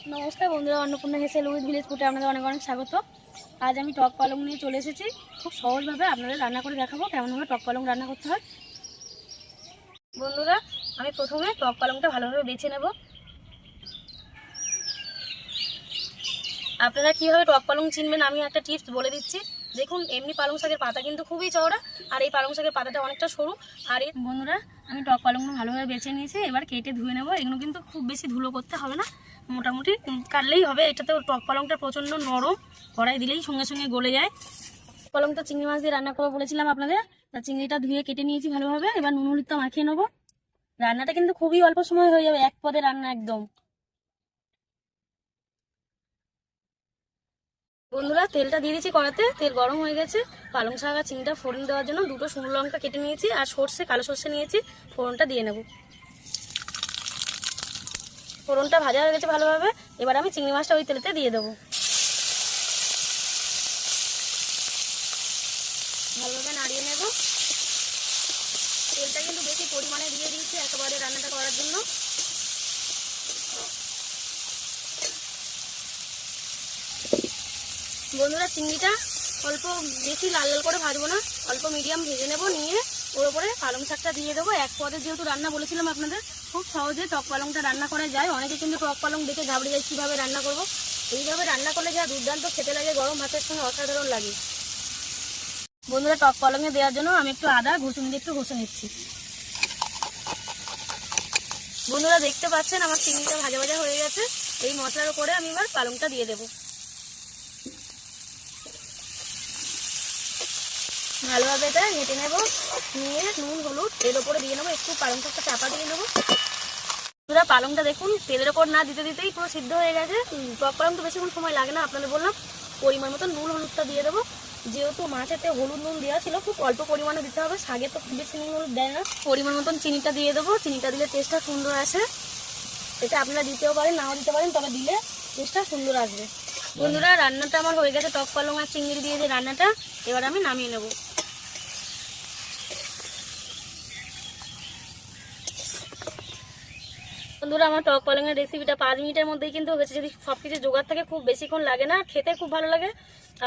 নমস্কার বন্ধুরা, Annapurna হেসেল with village ফুডে আপনাদের অনেক অনেক স্বাগত। আজ আমি টক পালং নিয়ে চলে এসেছি। খুব সহজভাবে আপনাদের রান্না করে দেখাবো কেমনভাবে টক পালং রান্না করতে হয়। বন্ধুরা, আমি প্রথমে টক পালংটা ভালোভাবে বেছে নেব। আপনারা কীভাবে টক পালং চিনবেন আমি একটা টিপস বলে দিচ্ছি। দেখুন, এমনি পালং শাকের পাতা কিন্তু খুবই চওড়া, আর এই পালং শাকের পাতাটা অনেকটা সরু। আর এই বন্ধুরা, আমি টক পালংগুলো ভালোভাবে বেছে নিয়েছি। এবার কেটে ধুয়ে নেব। এগুলো কিন্তু খুব বেশি ধুলো করতে হবে না, মোটামুটি কাটলেই হবে। এটাতে টক পালংটা প্রচণ্ড নরম, কড়াই দিলেই সঙ্গে সঙ্গে গলে যায়। পালংটা চিংড়ি মাছ দিয়ে রান্না করবো বলেছিলাম আপনাদের। তা চিংড়িটা ধুয়ে কেটে নিয়েছি ভালোভাবে। এবার নুন হলুদটা মাখিয়ে নেবো। রান্নাটা কিন্তু খুবই অল্প সময় হয়ে যাবে, এক পদে রান্না একদম। বন্ধুরা, তেলটা দিয়ে দিচ্ছি কড়াতে। তেল গরম হয়ে গেছে। পালং শাক আর চিংড়িটা ফোড়ন দেওয়ার জন্য দুটো শুকনো লঙ্কা কেটে নিয়েছি, আর সর্ষে, কালো সর্ষে নিয়েছি। ফোড়নটা দিয়ে নেব। ফোড়নটা ভাজা হয়ে গেছে ভালোভাবে। এবার আমি চিংড়ি মাছটা ওই তেলেতে দিয়ে দেবো। ভালোভাবে নাড়িয়ে নেব। তেলটা কিন্তু বেশি পরিমাণে দিয়ে দিয়েছি একেবারে রান্নাটা করার জন্য। বন্ধুরা, চিংড়িটা অল্প বেশি লাল লাল করে ভাজবো না, অল্প মিডিয়াম ভেজে নেব। নিয়ে ওর উপরে পালং শাকটা দিয়ে দেবো। এক পদে যেহেতু রান্না বলেছিলাম আপনাদের, খুব সহজে টক পালংটা রান্না করা যায়। অনেকে কিন্তু টক পালং দেখে ঘাবড়ে যায় কীভাবে রান্না করব। এইভাবে রান্না করলে যা দুর্দান্ত খেতে লাগে, গরম ভাতের সঙ্গে অসাধারণ লাগে। বন্ধুরা, টক পালংয়ে দেওয়ার জন্য আমি একটু আদা ঘষুন দিয়ে একটু ঘষে নিচ্ছি। বন্ধুরা, দেখতে পাচ্ছেন আমার চিংড়িটা ভাজা ভাজা হয়ে গেছে। এই মশলার উপরে আমি এবার পালংটা দিয়ে দেবো। ভালোভাবে এটা নেটে নেব। নিয়ে নুন হলুদ এর ওপরে দিয়ে নেবো। একটু পালং শাকটা চাপা দিয়ে নেবো। পুরো পালংটা দেখুন তেলের ওপর না দিতে দিতেই পুরো সিদ্ধ হয়ে গেছে। টক পালং তো বেশিক্ষণ সময় লাগে না। আপনাদের বললাম পরিমাণ মতো নুন হলুদটা দিয়ে দেবো। যেহেতু মাছেতে হলুদ নুন দেওয়া ছিল, খুব অল্প পরিমাণে দিতে হবে। শাকে তো খুব বেশি নুন হলুদ দেয় না। পরিমাণ মতন চিনিটা দিয়ে দেবো। চিনিটা দিলে টেস্টটা সুন্দর আসে। এটা আপনারা দিতেও পারেন, নাও দিতে পারেন, তবে দিলে টেস্টটা সুন্দর আসবে। বন্ধুরা, রান্নাটা আমার হয়ে গেছে। টক পালং আর চিংড়ি দিয়ে যে রান্নাটা, এবার আমি নামিয়ে নেব। বন্ধুরা, আমার টক পালংয়ের রেসিপিটা 5 মিনিটের মধ্যেই কিন্তু হয়েছে। যদি সব কিছু জোগাড় থাকে খুব বেশিক্ষণ লাগে না, খেতে খুব ভালো লাগে।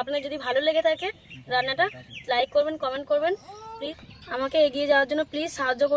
আপনার যদি ভালো লেগে থাকে রান্নাটা, লাইক করবেন, কমেন্ট করবেন। প্লিজ আমাকে এগিয়ে যাওয়ার জন্য প্লিজ সাহায্য করুন।